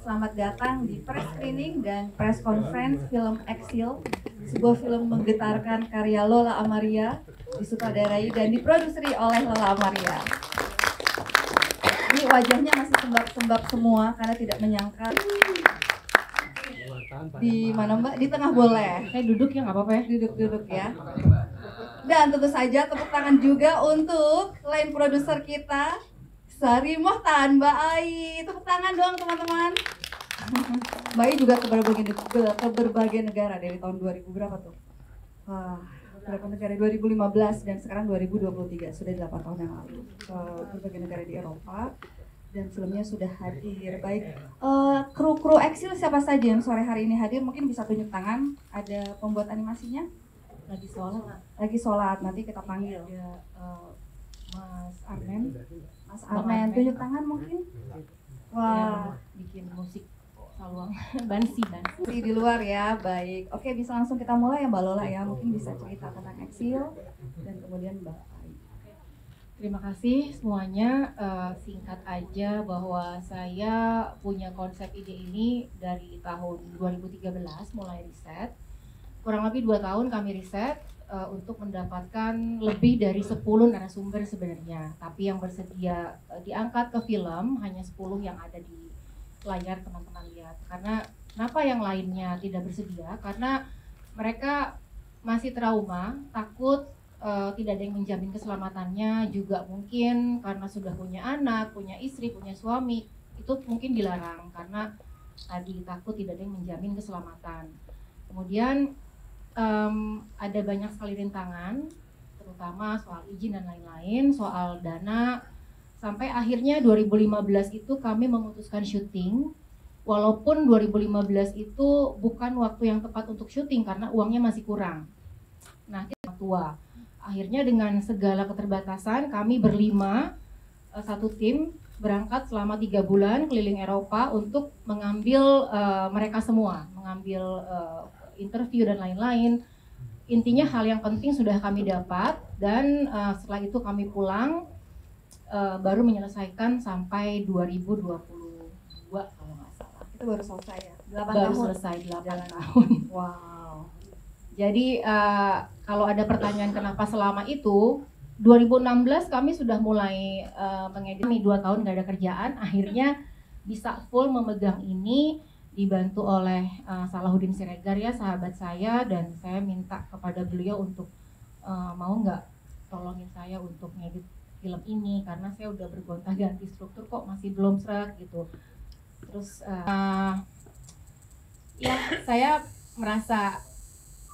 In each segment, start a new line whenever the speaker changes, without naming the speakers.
Selamat datang di press screening dan press conference film Exil, sebuah film menggetarkan karya Lola Amaria, disutradarai dan diproduseri oleh Lola Amaria. Ini wajahnya masih sembab-sembab semua karena tidak menyangka. Di mana Mbak? Di tengah boleh.
Saya duduk ya, nggak apa-apa ya?
Duduk-duduk ya. Dan tentu saja tepuk tangan juga untuk line produser kita, Sari Mohtan, Mbak Ai. Tepuk tangan dong teman-teman. Mbak Ai juga ke berbagai negara dari tahun 2000 berapa tuh? Berapa negara? 2015 dan sekarang 2023, sudah 8 tahun yang lalu. Ke berbagai negara di Eropa dan filmnya sudah hadir. Baik, kru Exil siapa saja yang sore hari ini hadir? Mungkin bisa tunjuk tangan. Ada pembuat animasinya? Lagi sholat, nanti kita panggil ya. Mas Armen, tunjuk tangan mungkin. Wah,
Bikin musik saluang bansi
di luar ya. Baik, oke, bisa langsung kita mulai ya Mbak Lola ya. Mungkin bisa cerita tentang Exil dan kemudian Mbak Ai.
Terima kasih semuanya. Singkat aja bahwa saya punya konsep ide ini dari tahun 2013 mulai riset. Kurang lebih 2 tahun kami riset untuk mendapatkan lebih dari 10 narasumber sebenarnya. Tapi yang bersedia diangkat ke film hanya 10 yang ada di layar teman-teman lihat. Karena kenapa yang lainnya tidak bersedia? Karena mereka masih trauma, takut tidak ada yang menjamin keselamatannya, juga mungkin karena sudah punya anak, punya istri, punya suami, itu mungkin dilarang karena tadi takut tidak ada yang menjamin keselamatan. Kemudian ada banyak sekali rintangan, terutama soal izin dan lain-lain, soal dana, sampai akhirnya 2015 itu kami memutuskan syuting, walaupun 2015 itu bukan waktu yang tepat untuk syuting karena uangnya masih kurang. Nah, kita tua. Akhirnya dengan segala keterbatasan, kami berlima, satu tim, berangkat selama 3 bulan keliling Eropa untuk mengambil mereka semua, mengambil interview dan lain-lain. Intinya hal yang penting sudah kami dapat dan setelah itu kami pulang baru menyelesaikan sampai 2022 kalau nggak salah.
Itu baru selesai ya? 8
baru
tahun.
Selesai 8 tahun.
Wow.
Jadi kalau ada pertanyaan kenapa selama itu, 2016 kami sudah mulai mengedit. 2 tahun nggak ada kerjaan, akhirnya bisa full memegang ini, dibantu oleh Salahuddin Siregar ya, sahabat saya, dan saya minta kepada beliau untuk mau nggak tolongin saya untuk ngedit film ini karena saya udah bergonta-ganti struktur kok masih belum sreg gitu. Terus ya saya merasa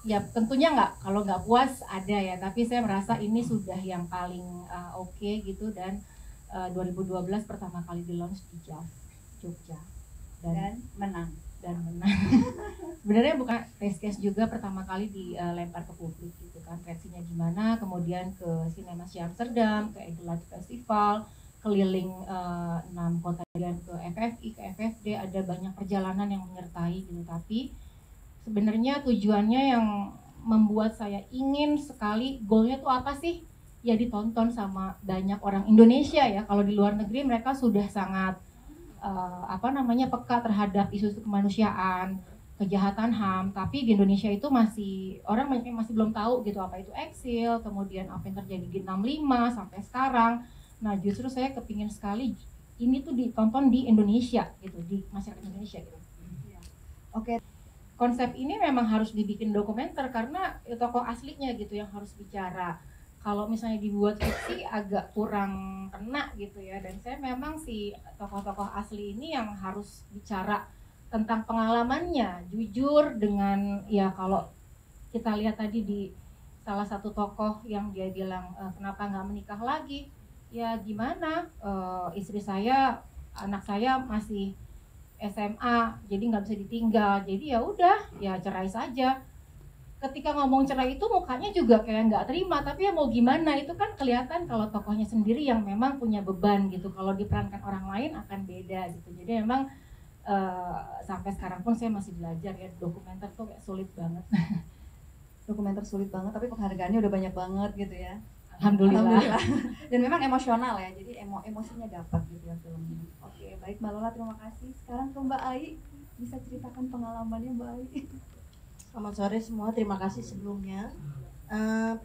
ya tentunya kalau nggak puas ada ya, tapi saya merasa ini sudah yang paling oke gitu. Dan 2012 pertama kali di launch di Jogja dan menang. Sebenarnya bukan test case juga, pertama kali dilempar ke publik gitu kan, reaksinya gimana, kemudian ke Cinemas Amsterdam, ke Egelat Festival, keliling 6 kota dan ke FFI, ke FFD, ada banyak perjalanan yang menyertai gitu. Tapi sebenarnya tujuannya yang membuat saya ingin sekali, goalnya tuh apa sih? Ya ditonton sama banyak orang Indonesia ya. Kalau di luar negeri mereka sudah sangat peka terhadap isu kemanusiaan, kejahatan HAM, tapi di Indonesia itu orang masih belum tahu gitu apa itu Exil, kemudian apa yang terjadi di 65 sampai sekarang. Nah, justru saya kepingin sekali ini tuh ditonton di Indonesia gitu, di masyarakat Indonesia gitu.
Oke.
Konsep ini memang harus dibikin dokumenter karena tokoh aslinya gitu yang harus bicara. Kalau misalnya dibuat fiksi agak kurang kena gitu ya, dan saya memang si tokoh-tokoh asli ini yang harus bicara tentang pengalamannya, jujur dengan ya, kalau kita lihat tadi di salah satu tokoh yang dia bilang kenapa nggak menikah lagi, ya gimana, istri saya, anak saya masih SMA, jadi nggak bisa ditinggal, jadi ya udah, ya cerai saja. Ketika ngomong cerai itu mukanya juga kayak nggak terima, tapi ya mau gimana, itu kan kelihatan kalau tokohnya sendiri yang memang punya beban gitu. Kalau diperankan orang lain akan beda gitu. Jadi memang sampai sekarang pun saya masih belajar ya, dokumenter tuh kayak sulit banget.
Dokumenter sulit banget, tapi penghargaannya udah banyak banget gitu ya.
Alhamdulillah.
Dan memang emosional ya, jadi emosinya dapat gitu ya filmnya. Oke, baik Mbak Lola, terima kasih. Sekarang ke Mbak Ai, bisa ceritakan pengalamannya Mbak Ai.
Selamat sore semua, terima kasih sebelumnya.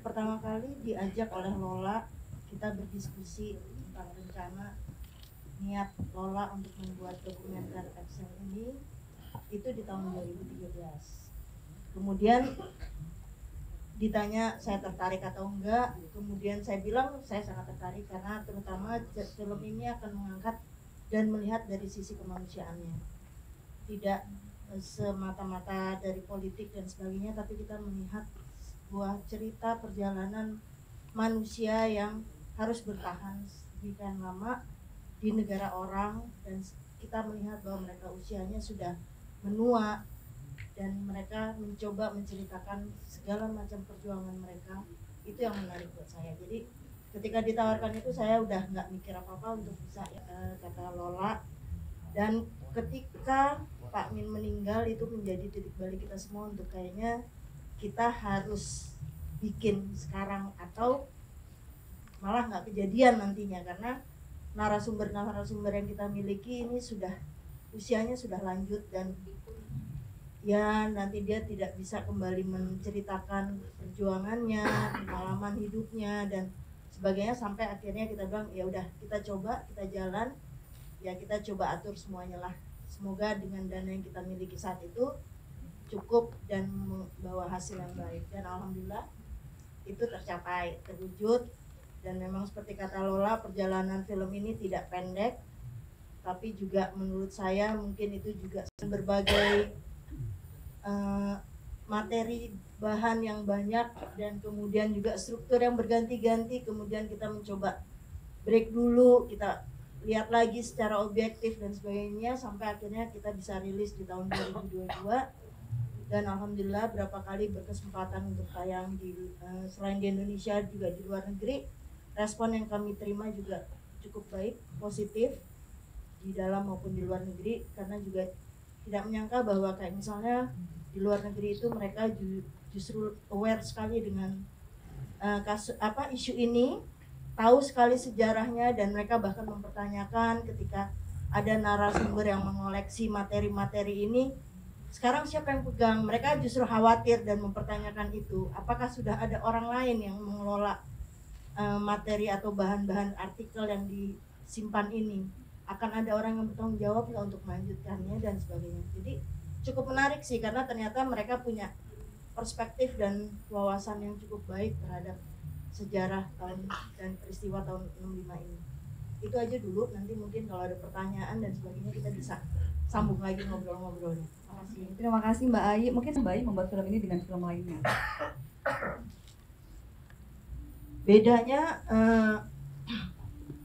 Pertama kali diajak oleh Lola, kita berdiskusi tentang rencana niat Lola untuk membuat dokumenter Excel ini itu di tahun 2013. Kemudian ditanya saya tertarik atau enggak, kemudian saya bilang saya sangat tertarik karena terutama film ini akan mengangkat dan melihat dari sisi kemanusiaannya, tidak semata-mata dari politik dan sebagainya, tapi kita melihat sebuah cerita perjalanan manusia yang harus bertahan sedemikian lama di negara orang, dan kita melihat bahwa mereka usianya sudah menua dan mereka mencoba menceritakan segala macam perjuangan mereka. Itu yang menarik buat saya. Jadi ketika ditawarkan itu saya udah nggak mikir apa-apa untuk bisa kata Lola. Dan ketika Pak Min meninggal itu menjadi titik balik kita semua untuk kayaknya kita harus bikin sekarang atau malah nggak kejadian nantinya, karena narasumber yang kita miliki ini sudah usianya sudah lanjut dan ya nanti dia tidak bisa kembali menceritakan perjuangannya, pengalaman hidupnya dan sebagainya, sampai akhirnya kita bilang ya udah kita coba, kita jalan, ya kita coba atur semuanya lah. Semoga dengan dana yang kita miliki saat itu cukup dan membawa hasil yang baik, dan alhamdulillah itu tercapai, terwujud. Dan memang seperti kata Lola, perjalanan film ini tidak pendek, tapi juga menurut saya mungkin itu juga berbagai materi bahan yang banyak dan kemudian juga struktur yang berganti-ganti. Kemudian kita mencoba break dulu, kita lihat lagi secara objektif dan sebagainya, sampai akhirnya kita bisa rilis di tahun 2022. Dan alhamdulillah berapa kali berkesempatan untuk tayang di selain di Indonesia juga di luar negeri, respon yang kami terima juga cukup baik, positif di dalam maupun di luar negeri, karena juga tidak menyangka bahwa kayak misalnya di luar negeri itu mereka justru aware sekali dengan isu ini, tahu sekali sejarahnya, dan mereka bahkan mempertanyakan ketika ada narasumber yang mengoleksi materi-materi ini, sekarang siapa yang pegang? Mereka justru khawatir dan mempertanyakan itu, apakah sudah ada orang lain yang mengelola materi atau bahan-bahan artikel yang disimpan ini, akan ada orang yang bertanggung jawab nggak untuk melanjutkannya dan sebagainya. Jadi cukup menarik sih, karena ternyata mereka punya perspektif dan wawasan yang cukup baik terhadap sejarah tahun dan peristiwa tahun 65 ini. Itu aja dulu, nanti mungkin kalau ada pertanyaan dan sebagainya kita bisa sambung lagi ngobrol-ngobrolnya.
Terima kasih Mbak Ai. Mungkin Mbak Ai membuat film ini dengan film lainnya.
Bedanya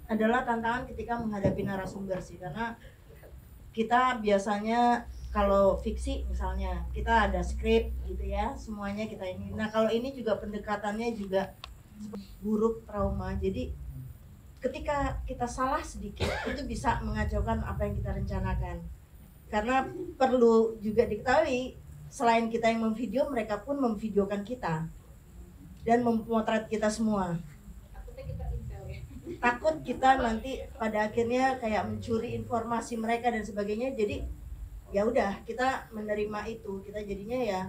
adalah tantangan ketika menghadapi narasumber sih, karena kita biasanya kalau fiksi misalnya kita ada skrip gitu ya, semuanya kita ini. Nah kalau ini juga pendekatannya juga buruk trauma, jadi ketika kita salah sedikit itu bisa mengacaukan apa yang kita rencanakan. Karena perlu juga diketahui, selain kita yang memvideo, mereka pun memvideokan kita dan memotret kita semua. Takut kita nanti pada akhirnya kayak mencuri informasi mereka dan sebagainya. Jadi ya udah kita menerima itu, kita jadinya ya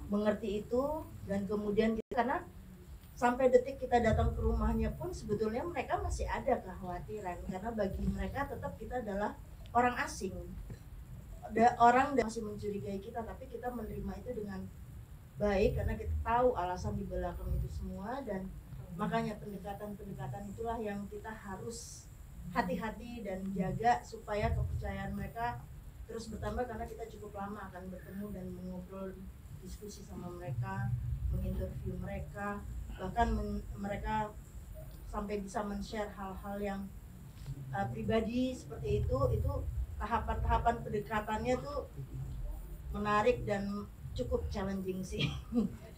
mengerti itu, dan kemudian kita, karena sampai detik kita datang ke rumahnya pun sebetulnya mereka masih ada kekhawatiran, karena bagi mereka tetap kita adalah orang asing, ada orang yang masih mencurigai kita, tapi kita menerima itu dengan baik karena kita tahu alasan di belakang itu semua. Dan makanya pendekatan itulah yang kita harus hati-hati dan jaga supaya kepercayaan mereka terus bertambah, karena kita cukup lama akan bertemu dan mengobrol, diskusi sama mereka, menginterview mereka, bahkan mereka sampai bisa men-share hal-hal yang pribadi seperti itu tahapan-tahapan pendekatannya tuh menarik dan cukup challenging sih.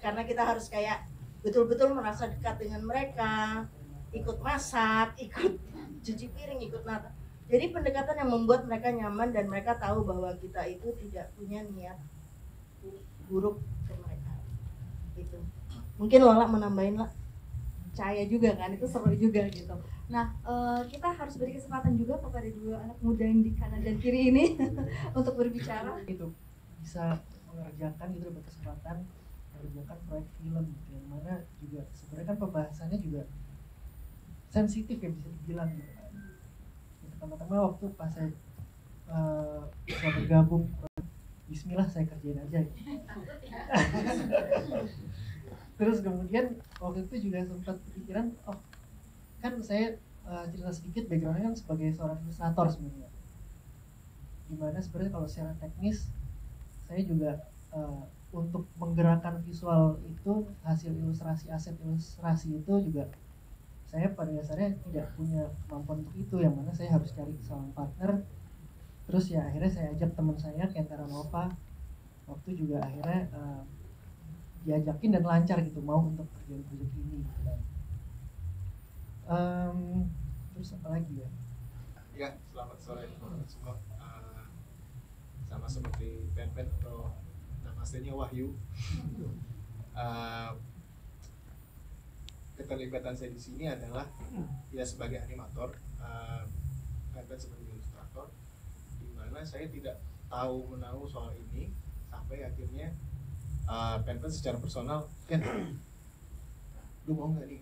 Karena kita harus kayak betul-betul merasa dekat dengan mereka, ikut masak, ikut cuci piring, ikut nata. Jadi pendekatan yang membuat mereka nyaman dan mereka tahu bahwa kita itu tidak punya niat buruk ke mereka. Gitu. Mungkin Lola menambahin lah.
percaya juga kan, itu seru juga gitu. Nah, kita harus beri kesempatan juga kepada dua anak muda yang di kanan dan kiri ini untuk berbicara.
Itu bisa mengerjakan gitu, dapat kesempatan mengerjakan proyek film gitu, yang mana juga sebenarnya kan pembahasannya juga sensitif ya bisa dibilang gitu kan. Pertama-tama waktu pas saya bisa bergabung, bismillah saya kerjain aja gitu. Terus kemudian waktu itu juga sempat kepikiran, oh kan saya cerita sedikit backgroundnya kan sebagai seorang ilustrator sebenarnya, dimana sebenarnya kalau secara teknis saya juga untuk menggerakkan visual itu, hasil ilustrasi, aset ilustrasi itu juga saya pada dasarnya tidak punya kemampuan untuk itu, yang mana saya harus cari seorang partner. Terus ya akhirnya saya ajak teman saya Kentara Nova, waktu juga akhirnya diajakin dan lancar gitu mau untuk kerjaan proyek ini gitu kan. Terus apa lagi ya?
Ya, selamat sore semua. Sama seperti Pen atau nama aslinya Wahyu. Keterlibatan saya di sini adalah ya sebagai animator, Pen sebagai ilustrator, di mana saya tidak tahu menahu soal ini sampai akhirnya Pen secara personal, Ken, lu mau nggak nih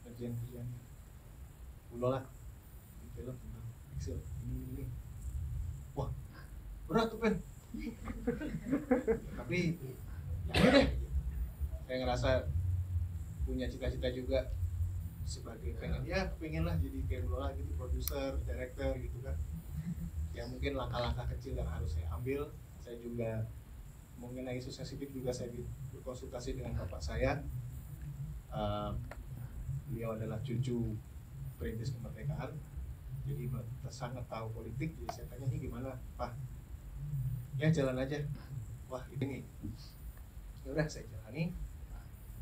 kerjaan ulo lah di film tentang pixel ini. Wah, berat tuh Pen. Tapi ya udah deh, saya ngerasa punya cita-cita juga sebagai pengen lah jadi kayak Lola gitu, produser, director gitu kan. Ya mungkin langkah-langkah kecil yang harus saya ambil. Saya juga mengenai isu sensitif juga saya berkonsultasi dengan bapak saya. Beliau adalah cucu perintis kemerdekaan, jadi sangat tahu politik. Jadi saya tanya, nih gimana Pak? Ya jalan aja. Wah ini, ya udah saya jalani.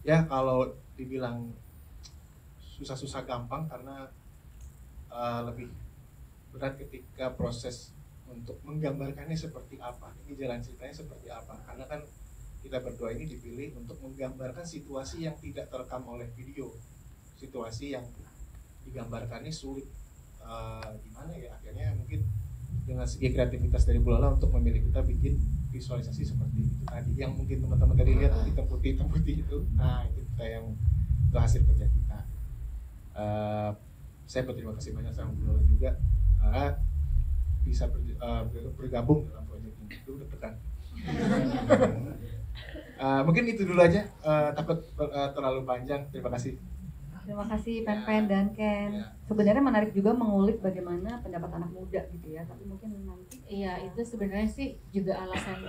Ya kalau dibilang susah-susah gampang karena lebih berat ketika proses untuk menggambarkannya seperti apa, ini jalan ceritanya seperti apa. Karena kan kita berdua ini dipilih untuk menggambarkan situasi yang tidak terekam oleh video, situasi yang digambarkannya sulit. Gimana ya, akhirnya mungkin dengan segi kreativitas dari Bu Lola untuk memilih kita bikin visualisasi seperti itu tadi, yang mungkin teman-teman tadi lihat hitam putih itu. Nah itu kita yang itu hasil kerja kita. Saya berterima kasih banyak sama Bu Lola juga bisa bergabung dalam proyek ini. Itu deg-degan. Mungkin itu dulu aja, takut terlalu panjang. Terima kasih.
Terima kasih Pen dan Ken. Sebenarnya menarik juga mengulik bagaimana pendapat anak muda gitu ya, tapi mungkin nanti.
Iya, itu sebenarnya sih juga alasan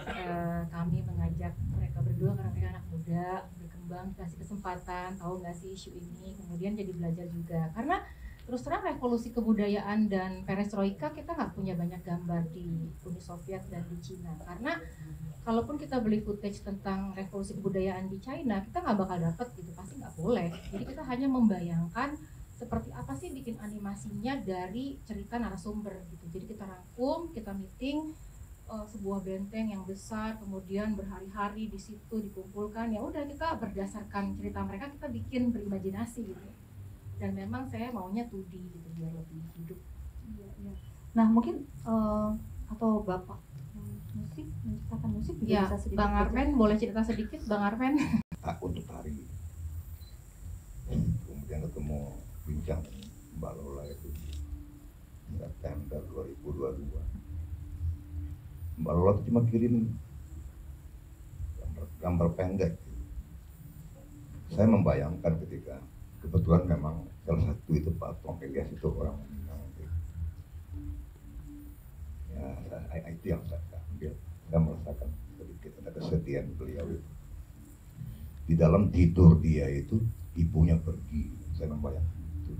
kami mengajak mereka berdua, karena mereka anak muda, berkembang, kasih kesempatan, tahu nggak sih isu ini, kemudian jadi belajar juga. Karena terus terang revolusi kebudayaan dan perestroika kita nggak punya banyak gambar di Uni Soviet dan di Cina, karena kalaupun kita beli footage tentang revolusi kebudayaan di China, kita nggak bakal dapet gitu, pasti nggak boleh. Jadi kita hanya membayangkan seperti apa sih bikin animasinya dari cerita narasumber gitu. Jadi kita rangkum, kita meeting sebuah benteng yang besar, kemudian berhari-hari di situ dikumpulkan. Ya udah, kita berdasarkan cerita mereka kita bikin berimajinasi gitu. Dan memang saya maunya 2D gitu biar lebih hidup.
Iya. Nah mungkin atau Bapak musik, menciptakan musik juga
Ya,
bisa sedikit.
Bang Arven boleh cerita sedikit, Bang Arven?
Aku tertarik, kemudian ketemu bincang Mbak Lola itu September 2022. Mbak Lola itu cuma kirim gambar pendek. Saya membayangkan ketika kebetulan memang salah satu itu Pak Tom Elias itu orang Minang. Ya, itu yang saya ambil. Saya merasakan sedikit ada kesedihan beliau itu. Di dalam tidur dia itu ibunya pergi. Saya membayangkan itu.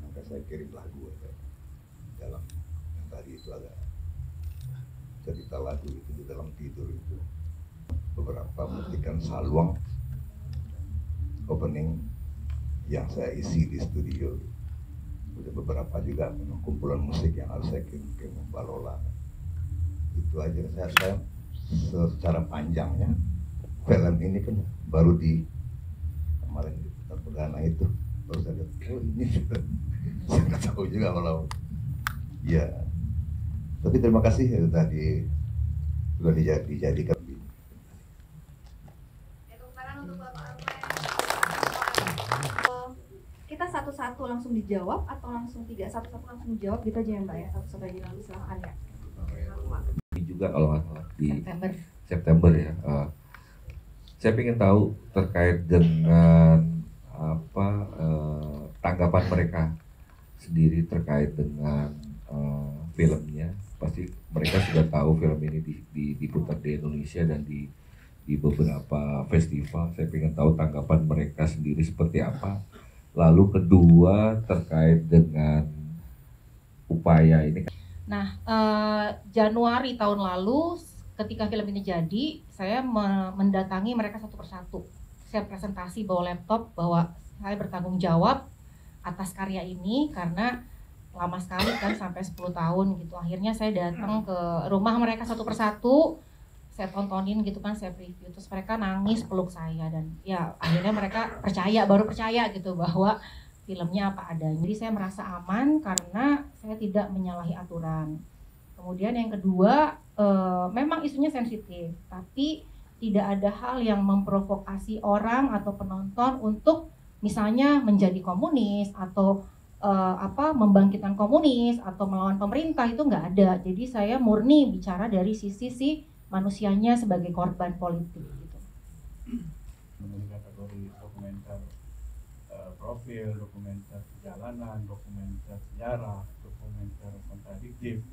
Maka saya kirim lagu aja. Dalam yang tadi itu ada cerita lagu itu di dalam tidur itu. Beberapa petikan saluang opening yang saya isi di studio. Udah beberapa juga kumpulan musik yang harus saya kirim ke Mbak Lola. Itu aja. Saya secara panjangnya film ini kan baru di kemarin di putar perdana itu baru saya lihat, oh ini saya nggak tahu juga kalau ya. Tapi terima kasih itu tadi sudah dijadikan.
Kita satu-satu langsung dijawab atau langsung tiga satu-satu langsung dijawab gitu aja ya Mbak ya, satu-satu aja langsung silakan ya.
Ini juga kalau nggak salah di September ya. Saya ingin tahu terkait dengan tanggapan mereka sendiri terkait dengan filmnya. Pasti mereka sudah tahu film ini diputar di Indonesia dan di beberapa festival. Saya ingin tahu tanggapan mereka sendiri seperti apa. Lalu kedua terkait dengan upaya ini.
Nah, Januari tahun lalu ketika film ini jadi, saya mendatangi mereka satu persatu. Saya presentasi bawa laptop bahwa saya bertanggung jawab atas karya ini karena lama sekali kan sampai 10 tahun gitu. Akhirnya saya datang ke rumah mereka satu persatu, saya tontonin gitu kan, saya preview, terus mereka nangis peluk saya dan ya akhirnya mereka baru percaya gitu bahwa filmnya apa adanya. Jadi saya merasa aman karena saya tidak menyalahi aturan. Kemudian yang kedua, memang isunya sensitif, tapi tidak ada hal yang memprovokasi orang atau penonton untuk misalnya menjadi komunis atau membangkitkan komunis atau melawan pemerintah, itu nggak ada. Jadi saya murni bicara dari sisi manusianya sebagai korban politik gitu.
Memiliki kategori dokumenter profil, dokumenter perjalanan, dokumenter sejarah, dokumenter kontradiktif.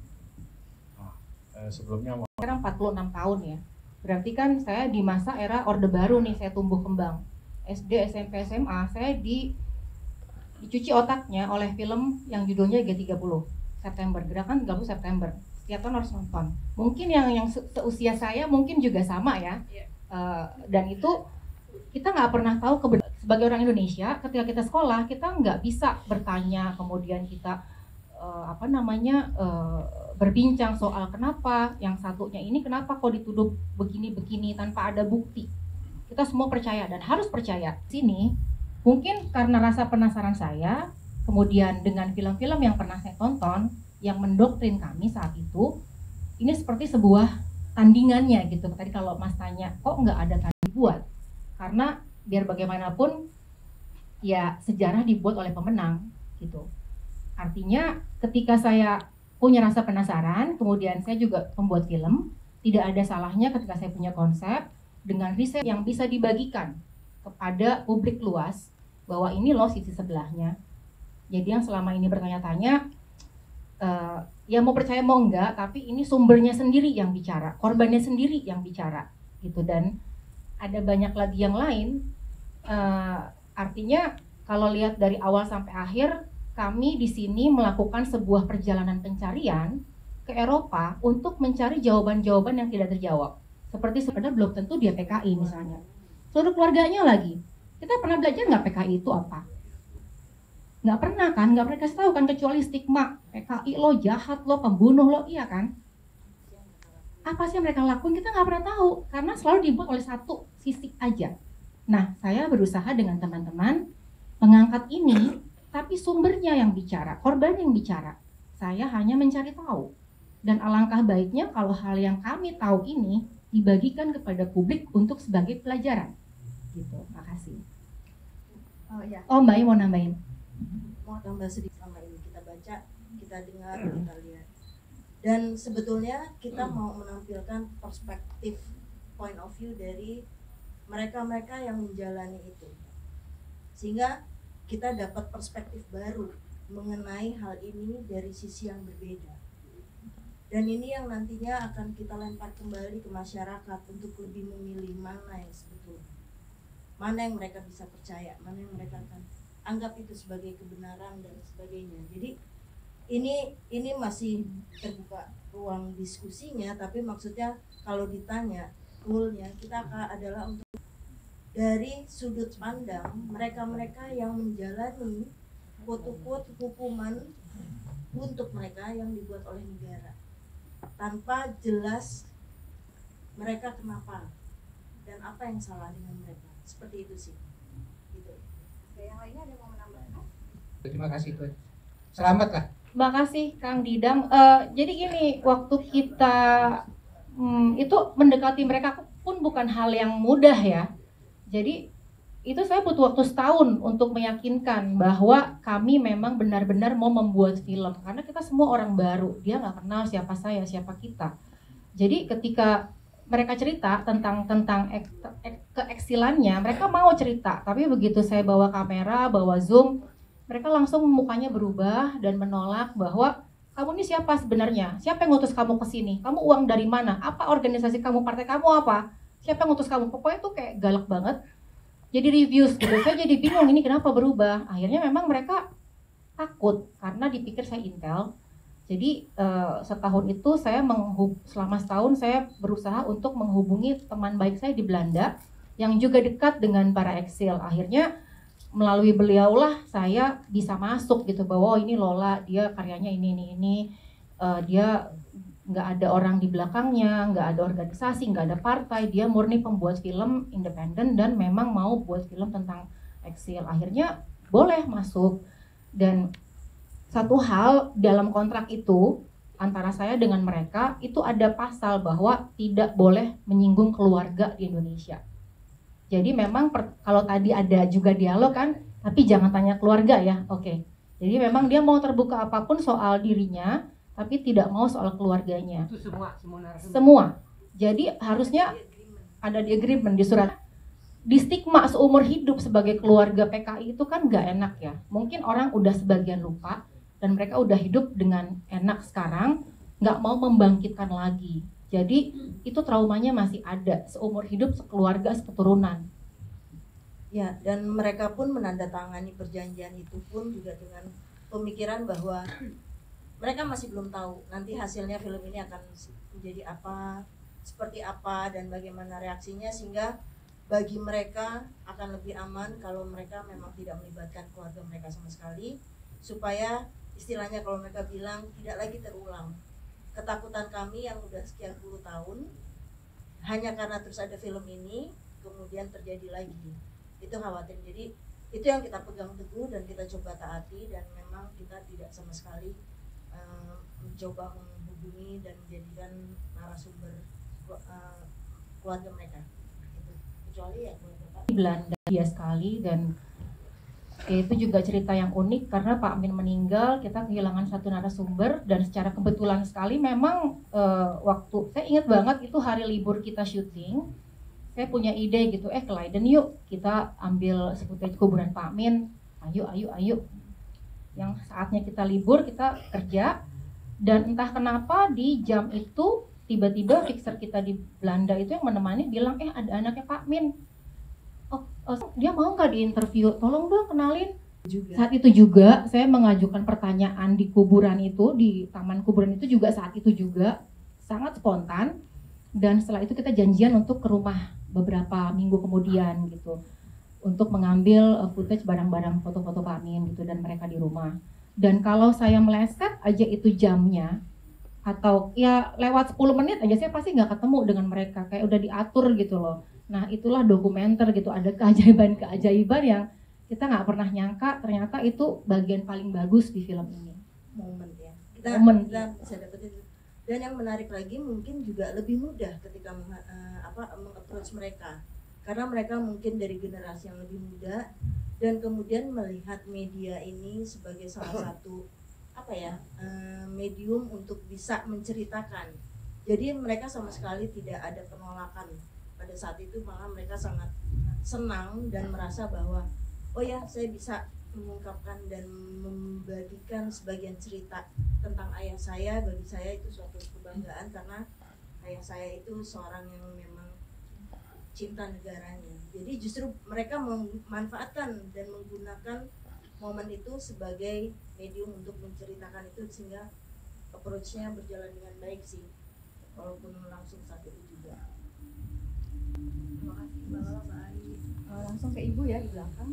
Nah, sebelumnya
sekarang 46 tahun ya. Berarti kan saya di masa era Orde Baru nih, saya tumbuh kembang. SD, SMP, SMA saya dicuci otaknya oleh film yang judulnya G30 September, Gerakan 30 September. Setiap tahun harus nonton. Mungkin yang seusia saya mungkin juga sama ya. Dan itu kita nggak pernah tahu sebagai orang Indonesia ketika kita sekolah kita nggak bisa bertanya, kemudian kita berbincang soal kenapa yang satunya ini kenapa kok dituduh begini tanpa ada bukti. Kita semua percaya dan harus percaya. Sini mungkin karena rasa penasaran saya, kemudian dengan film-film yang pernah saya tonton yang mendoktrin kami saat itu, ini seperti sebuah tandingannya gitu. Tadi kalau Mas tanya, kok nggak ada tanding buat? Karena biar bagaimanapun, ya sejarah dibuat oleh pemenang gitu. Artinya ketika saya punya rasa penasaran, kemudian saya juga membuat film, tidak ada salahnya ketika saya punya konsep, dengan riset yang bisa dibagikan kepada publik luas, bahwa ini loh sisi sebelahnya. Jadi yang selama ini bertanya-tanya, ya mau percaya mau enggak, tapi ini sumbernya sendiri yang bicara, korbannya sendiri yang bicara gitu. Dan ada banyak lagi yang lain. Artinya kalau lihat dari awal sampai akhir, kami di sini melakukan sebuah perjalanan pencarian ke Eropa untuk mencari jawaban-jawaban yang tidak terjawab. Seperti sebenarnya belum tentu dia PKI misalnya. Seluruh keluarganya lagi. Kita pernah belajar nggak PKI itu apa? Nggak pernah kan, nggak pernah kasih tahu kan, kecuali stigma PKI lo jahat, lo pembunuh, lo iya kan? Apa sih yang mereka lakuin kita nggak pernah tahu karena selalu dibuat oleh satu sisi aja. Nah, saya berusaha dengan teman-teman mengangkat ini, tapi sumbernya yang bicara, korban yang bicara. Saya hanya mencari tahu. Dan alangkah baiknya kalau hal yang kami tahu ini dibagikan kepada publik untuk sebagai pelajaran. Gitu, makasih.
Oh iya.
Oh, Mbak mau nambahin?
Mau tambah sedikit sama ini kita baca, kita dengar, kita lihat. Dan sebetulnya kita mau menampilkan perspektif point of view dari mereka-mereka yang menjalani itu. Sehingga kita dapat perspektif baru mengenai hal ini dari sisi yang berbeda. Dan ini yang nantinya akan kita lempar kembali ke masyarakat untuk lebih memilih mana yang sebetulnya. Mana yang mereka bisa percaya, mana yang mereka akan anggap itu sebagai kebenaran dan sebagainya. Jadi ini masih terbuka ruang diskusinya, tapi maksudnya kalau ditanya goalnya kita adalah untuk dari sudut pandang mereka-mereka yang menjalani quote-unquote hukuman untuk mereka yang dibuat oleh negara tanpa jelas mereka kenapa dan apa yang salah dengan mereka, seperti itu sih gitu.
Oke, yang lainnya ada yang mau menambahkan?
Terima kasih tuh. Selamat lah.
Terima kasih Kang Didang. Jadi gini, waktu kita itu mendekati mereka pun bukan hal yang mudah ya. Jadi itu saya butuh waktu setahun untuk meyakinkan bahwa kami memang benar-benar mau membuat film. Karena kita semua orang baru, dia nggak kenal siapa saya, siapa kita. Jadi ketika mereka cerita tentang keeksilannya, mereka mau cerita. Tapi begitu saya bawa kamera, bawa zoom, mereka langsung mukanya berubah dan menolak bahwa kamu ini siapa sebenarnya? Siapa yang ngutus kamu ke sini? Kamu uang dari mana? Apa organisasi kamu? Partai kamu apa? Siapa yang ngutus kamu? Pokoknya tuh kayak galak banget. Jadi reviews gitu. Saya jadi bingung ini kenapa berubah. Akhirnya memang mereka takut karena dipikir saya intel. Jadi setahun itu saya selama setahun saya berusaha untuk menghubungi teman baik saya di Belanda yang juga dekat dengan para eksil. Akhirnya melalui beliaulah saya bisa masuk gitu bahwa oh, ini Lola dia karyanya ini dia nggak ada orang di belakangnya, nggak ada organisasi, nggak ada partai, dia murni pembuat film independen dan memang mau buat film tentang eksil. Akhirnya boleh masuk. Dan satu hal dalam kontrak itu antara saya dengan mereka itu ada pasal bahwa tidak boleh menyinggung keluarga di Indonesia. Jadi memang kalau tadi ada juga dialog kan, tapi jangan tanya keluarga ya, oke. Jadi memang dia mau terbuka apapun soal dirinya, tapi tidak mau soal keluarganya.
Itu
Semua. Jadi harusnya ada di agreement di surat. Di stigma seumur hidup sebagai keluarga PKI itu kan nggak enak ya. Mungkin orang udah sebagian lupa dan mereka udah hidup dengan enak sekarang, nggak mau membangkitkan lagi. Jadi itu traumanya masih ada seumur hidup, sekeluarga, seketurunan.
Ya, dan mereka pun menandatangani perjanjian itu pun juga dengan pemikiran bahwa mereka masih belum tahu nanti hasilnya film ini akan menjadi apa, seperti apa, dan bagaimana reaksinya, sehingga bagi mereka akan lebih aman kalau mereka memang tidak melibatkan keluarga mereka sama sekali, supaya istilahnya kalau mereka bilang tidak lagi terulang. Ketakutan kami yang udah sekian puluh tahun hanya karena terus ada film ini kemudian terjadi lagi, itu khawatir. Jadi itu yang kita pegang teguh dan kita coba taati, dan memang kita tidak sama sekali mencoba menghubungi dan menjadikan narasumber keluarga mereka gitu. Kecuali ya keluarga
Di Belanda dia sekali, dan itu juga cerita yang unik karena Pak Amin meninggal, kita kehilangan satu narasumber, dan secara kebetulan sekali memang waktu saya ingat banget itu hari libur kita syuting, saya punya ide gitu, ke Leiden yuk kita ambil footage kuburan Pak Amin, ayo, yang saatnya kita libur kita kerja, dan entah kenapa di jam itu tiba-tiba fixer kita di Belanda itu yang menemani bilang ada anaknya Pak Min. Dia mau nggak diinterview, tolong dong kenalin. Saat itu juga saya mengajukan pertanyaan di kuburan itu, di taman kuburan itu juga saat itu juga sangat spontan, dan setelah itu kita janjian untuk ke rumah beberapa minggu kemudian gitu untuk mengambil footage barang-barang foto-foto Pak Min gitu, dan mereka di rumah. Dan kalau saya meleset aja itu jamnya, atau ya lewat 10 menit aja saya pasti nggak ketemu dengan mereka, kayak udah diatur gitu loh. Nah itulah dokumenter gitu, ada keajaiban-keajaiban yang kita nggak pernah nyangka ternyata itu bagian paling bagus di film ini.
Momen ya, kita bisa dapat itu. Dan yang menarik lagi mungkin juga lebih mudah ketika meng-approach mereka, karena mereka mungkin dari generasi yang lebih muda dan kemudian melihat media ini sebagai salah satu medium untuk bisa menceritakan. Jadi mereka sama sekali tidak ada penolakan pada saat itu, malah mereka sangat senang dan merasa bahwa oh ya, saya bisa mengungkapkan dan membagikan sebagian cerita tentang ayah saya. Bagi saya itu suatu kebanggaan karena ayah saya itu seorang yang memang cinta negaranya. Jadi justru mereka memanfaatkan dan menggunakan momen itu sebagai medium untuk menceritakan itu, sehingga approach-nya berjalan dengan baik sih, walaupun langsung saat itu juga.
Terima kasih Mbak Lola, Mbak Ai. Langsung ke Ibu ya di belakang.